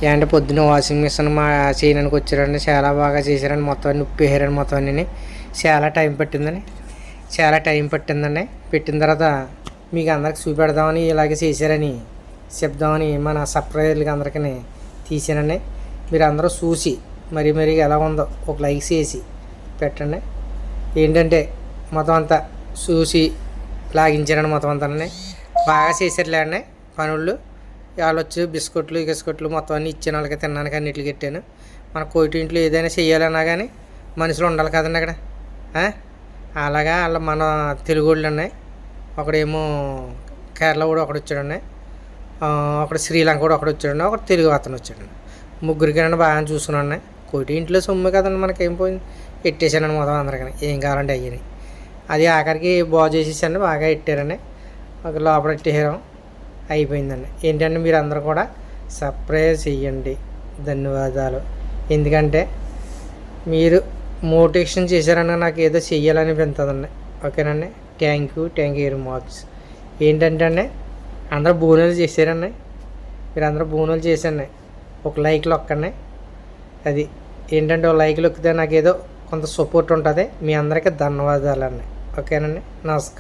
ఏంటంటే పొద్దున్న washing machine మా చేయడానికి వచ్చారండి, చాలా బాగా చేశారండి. మొత్తం అన్ని ఉప్పేసారండి, మొత్తం అన్నీ చాలా టైం పట్టిందండి. పెట్టిన తర్వాత మీకు అందరికి చూపెడదామని ఇలాగే చేశారని చెప్దామని మన సబ్స్క్రైబర్లకి అందరికీ తీసానండి. మీరు అందరూ చూసి మరీ ఎలా ఉందో ఒక లైక్ చేసి పెట్టండి. ఏంటంటే మొత్తం అంతా చూసి లాగించారండి, మొత్తం అంతా బాగా చేశారులేండి పనులు. వాళ్ళు వచ్చి బిస్కెట్లు మొత్తం అన్నీ ఇచ్చాను, వాళ్ళకి తినడానికి అన్నిటికి పెట్టాను. మన కోటి ఇంట్లో ఏదైనా చేయాలన్నా కానీ మనుషులు ఉండాలి కదండి అక్కడ. అలాగా వాళ్ళ మన తెలుగు వాళ్ళు ఉన్నాయి. ఒకడేమో కేరళ కూడా ఒకడు వచ్చాడండి, ఒకడు శ్రీలంక కూడా ఒకడు వచ్చాడండి, ఒకడు తెలుగు అతను వచ్చాడండి. ముగ్గురికైనా బాగా చూసుకున్నాను. కోటి ఇంట్లో సొమ్ము కదండి, మనకేం పోయింది, పెట్టేశానండి మొత్తం అందరికీ. ఏం కావాలంటే అయ్యని అది ఆఖరికి బాగు చేసేసండి, బాగా పెట్టారండి. ఒక లోపల పెట్టేసాం, అయిపోయిందండి. ఏంటంటే మీరు అందరూ కూడా సబ్స్క్రైబ్ చెయ్యండి. ధన్యవాదాలు. ఎందుకంటే మీరు మోటివేషన్ చేశారన్న నాకు ఏదో చెయ్యాలని పెంతుందండి. ఓకేనండి. Thank you very much. ఏంటంటే అండి అందరూ బోనాలు చేశారండి, మీరు అందరూ బోనాలు చేసండి. ఒక లైక్లు ఒక్కండి. అది ఏంటంటే ఒక లైక్లు ఒక్కితే నాకు ఏదో కొంత సపోర్ట్ ఉంటుంది. మీ అందరికీ ధన్యవాదాలండి. ఓకేనండి. నమస్కారం.